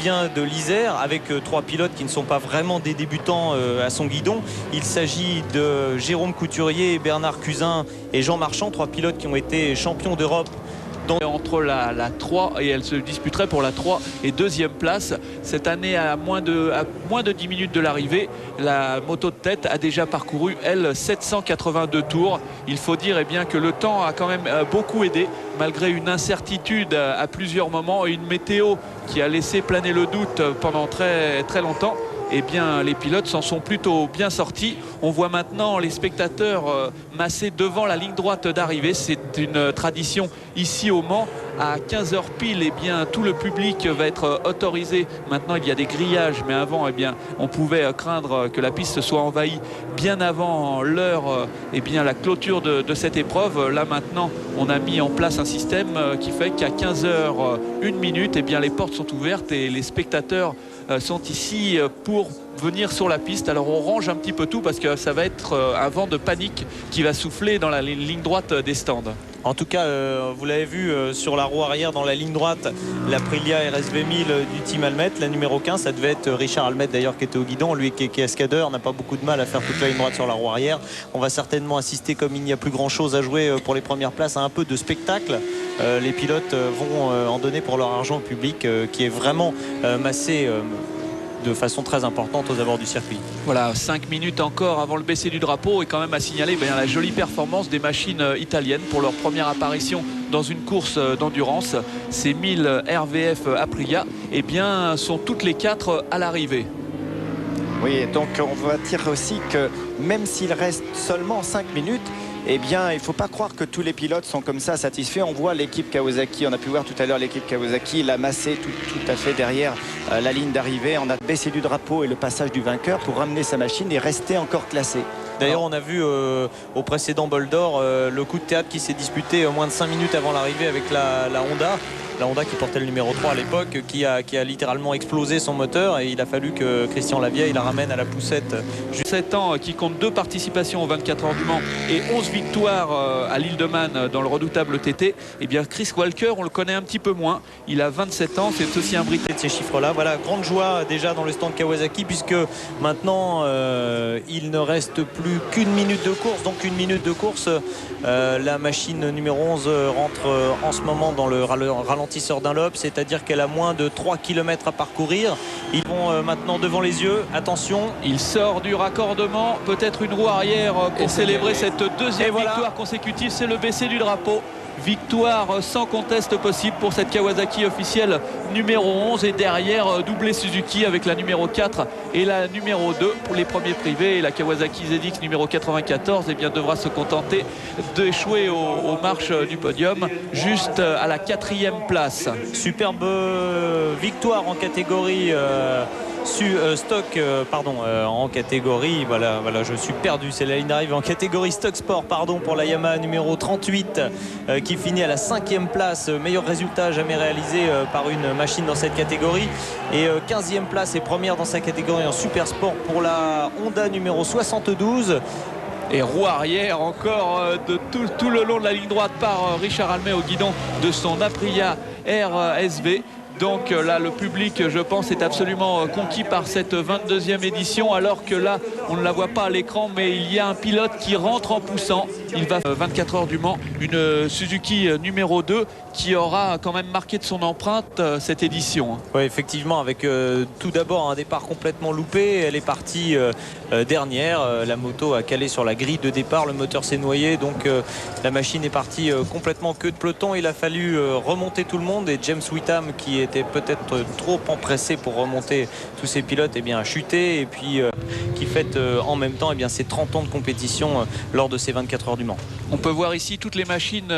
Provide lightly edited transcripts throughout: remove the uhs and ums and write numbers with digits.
vient de l'Isère avec trois pilotes qui ne sont pas vraiment des débutants à son guidon. Il s'agit de Jérôme Couturier, Bernard Cusin et Jean Marchand, trois pilotes qui ont été champions d'Europe. Entre la 3 et elle se disputerait pour la 3 et 2e place. Cette année, à moins de 10 minutes de l'arrivée, la moto de tête a déjà parcouru, elle, 782 tours. Il faut dire bien que le temps a quand même beaucoup aidé, malgré une incertitude à plusieurs moments et une météo qui a laissé planer le doute pendant très, très longtemps. Eh bien, les pilotes s'en sont plutôt bien sortis. On voit maintenant les spectateurs massés devant la ligne droite d'arrivée. C'est une tradition ici au Mans. À 15h pile, eh bien, tout le public va être autorisé. Maintenant, il y a des grillages, mais avant, eh bien, on pouvait craindre que la piste soit envahie bien avant l'heure, eh bien, la clôture de cette épreuve. Là, maintenant, on a mis en place un système qui fait qu'à 15h, 1 minute, eh bien, les portes sont ouvertes et les spectateurs sont ici pour venir sur la piste. Alors on range un petit peu tout parce que ça va être un vent de panique qui va souffler dans la ligne droite des stands. En tout cas, vous l'avez vu sur la roue arrière dans la ligne droite, l'Aprilia RSV 1000 du team Almet, la numéro 15, ça devait être Richard Almet d'ailleurs qui était au guidon, lui qui est cascadeur, n'a pas beaucoup de mal à faire toute la ligne droite sur la roue arrière. On va certainement assister, comme il n'y a plus grand chose à jouer pour les premières places, à un peu de spectacle. Les pilotes vont en donner pour leur argent au public qui est vraiment massé de façon très importante aux abords du circuit. Voilà, 5 minutes encore avant le baisser du drapeau et quand même à signaler la jolie performance des machines italiennes pour leur première apparition dans une course d'endurance. Ces 1000 RVF Aprilia sont toutes les 4 à l'arrivée. Oui, donc on va dire aussi que même s'il reste seulement 5 minutes, eh bien, il ne faut pas croire que tous les pilotes sont comme ça satisfaits. On voit l'équipe Kawasaki, on a pu voir tout à l'heure l'équipe Kawasaki, l'a massé tout à fait derrière la ligne d'arrivée. On a baissé du drapeau et le passage du vainqueur pour ramener sa machine et rester encore classé. D'ailleurs, on a vu au précédent bol d'or le coup de théâtre qui s'est disputé moins de 5 minutes avant l'arrivée avec la Honda. La Honda qui portait le numéro 3 à l'époque, qui a littéralement explosé son moteur et il a fallu que Christian Lavieille la ramène à la poussette. 7 ans qui compte 2 participations aux 24 heures du Mans et 11 victoires à l'île de Man dans le redoutable TT. Eh bien, Chris Walker, on le connaît un petit peu moins. Il a 27 ans, c'est aussi un Britannique. De ces chiffres-là, voilà, grande joie déjà dans le stand Kawasaki puisque maintenant il ne reste plus qu'une minute de course. Donc une minute de course, la machine numéro 11 rentre en ce moment dans le ralentisseur Dunlop, c'est-à-dire qu'elle a moins de 3 km à parcourir. Ils vont maintenant devant les yeux, attention. Il sort du raccordement, peut-être une roue arrière pour célébrer cette deuxième victoire consécutive, c'est le baisser du drapeau. Victoire sans conteste possible pour cette Kawasaki officielle numéro 11 et derrière doublé Suzuki avec la numéro 4 et la numéro 2 pour les premiers privés. Et la Kawasaki ZX numéro 94 devra se contenter d'échouer aux marches du podium juste à la 4e place. Superbe victoire en catégorie stock, en catégorie, voilà, je suis perdu, c'est la ligne d'arrivée en catégorie stock sport, pour la Yamaha numéro 38 qui finit à la 5e place, meilleur résultat jamais réalisé par une machine dans cette catégorie, et 15e place et première dans sa catégorie en super sport pour la Honda numéro 72. Et roue arrière encore de tout le long de la ligne droite par Richard Almet au guidon de son Aprilia RSV. Donc là, le public, je pense, est absolument conquis par cette 22e édition, alors que là, on ne la voit pas à l'écran, mais il y a un pilote qui rentre en poussant. Il va 24 heures du Mans, une Suzuki numéro 2 qui aura quand même marqué de son empreinte cette édition. Oui, effectivement, avec tout d'abord un départ complètement loupé. Elle est partie dernière. La moto a calé sur la grille de départ. Le moteur s'est noyé. Donc la machine est partie complètement queue de peloton. Il a fallu remonter tout le monde. Et James Whitham, qui était peut-être trop empressé pour remonter tous ces pilotes, a chuté. Et puis qui fête en même temps ses 30 ans de compétition lors de ces 24 heures du Mans. On peut voir ici toutes les machines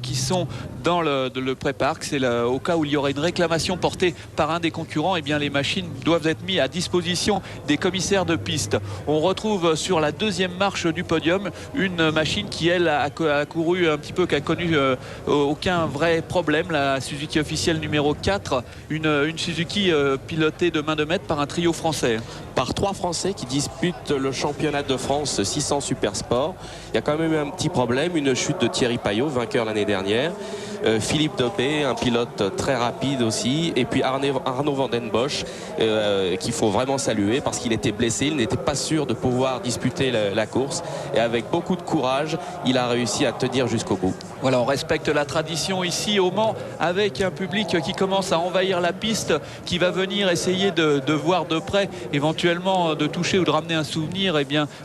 qui sont dans le pré-parc. C'est au cas où il y aurait une réclamation portée par un des concurrents, les machines doivent être mises à disposition des commissaires de piste. On retrouve sur la 2e marche du podium une machine qui, elle, a couru un petit peu, qui a connu aucun vrai problème, la Suzuki officielle numéro 4, une Suzuki pilotée de main de maître par un trio français. Par 3 Français qui disputent le championnat de France 600 Super Sport. Il y a quand même eu un petit problème, une chute de Thierry Payot, vainqueur l'année dernière. Philippe Dobé, un pilote très rapide aussi, et puis Arnaud Van Den Bosch, qu'il faut vraiment saluer parce qu'il était blessé, il n'était pas sûr de pouvoir disputer la course, et avec beaucoup de courage, il a réussi à tenir jusqu'au bout. Voilà, on respecte la tradition ici au Mans avec un public qui commence à envahir la piste, qui va venir essayer de voir de près, éventuellement de toucher ou de ramener un souvenir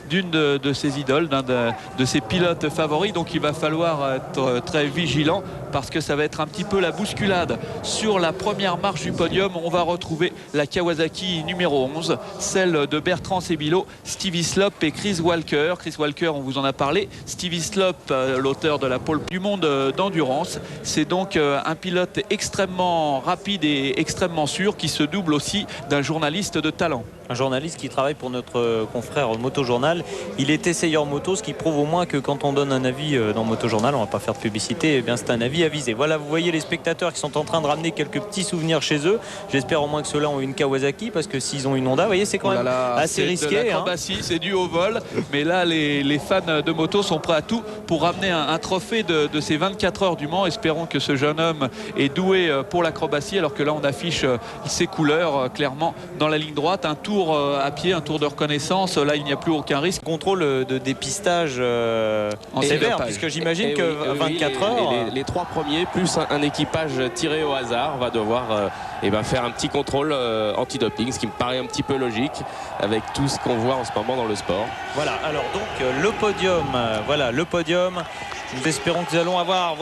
d'une de ses idoles, d'un de ses pilotes favoris. Donc il va falloir être très vigilant parce que ça va être un petit peu la bousculade. Sur la première marche du podium, on va retrouver la Kawasaki numéro 11, celle de Bertrand Sébillot, Steve Hislop et Chris Walker. Chris Walker, on vous en a parlé. Steve Hislop, l'auteur de la pole du monde d'endurance. C'est donc un pilote extrêmement rapide et extrêmement sûr qui se double aussi d'un journaliste de talent. Un journaliste qui travaille pour notre confrère Motojournal. Il est essayeur moto, ce qui prouve au moins que quand on donne un avis dans Motojournal, on ne va pas faire de publicité, eh bien c'est un avis avisé. Voilà, vous voyez les spectateurs qui sont en train de ramener quelques petits souvenirs chez eux. J'espère au moins que ceux-là ont une Kawasaki, parce que s'ils ont une Honda, vous voyez, c'est quand même assez risqué. C'est dû au vol, mais là les fans de moto sont prêts à tout pour ramener un trophée de ces 24 heures du Mans. Espérons que ce jeune homme est doué pour l'acrobatie, alors que là on affiche ses couleurs clairement dans la ligne droite. Un tour à pied, un tour de reconnaissance, là il n'y a plus aucun risque. Contrôle de dépistage en sévère, puisque j'imagine que 24 heures... Les trois premiers, plus un équipage tiré au hasard, va devoir faire un petit contrôle antidoping, ce qui me paraît un petit peu logique avec tout ce qu'on voit en ce moment dans le sport. Voilà, alors donc le podium, nous espérons que nous allons avoir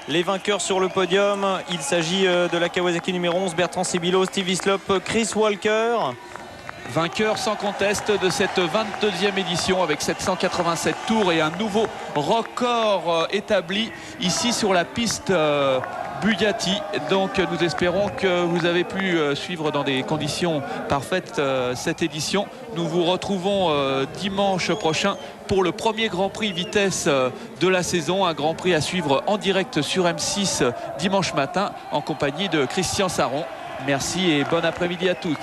les vainqueurs sur le podium. Il s'agit de la Kawasaki numéro 11, Bertrand Sébillot, Steve Hislop, Chris Walker. Vainqueur sans conteste de cette 22e édition avec 787 tours et un nouveau record établi ici sur la piste Bugatti. Donc nous espérons que vous avez pu suivre dans des conditions parfaites cette édition. Nous vous retrouvons dimanche prochain pour le premier Grand Prix vitesse de la saison. Un Grand Prix à suivre en direct sur M6 dimanche matin en compagnie de Christian Saron. Merci et bon après-midi à tous.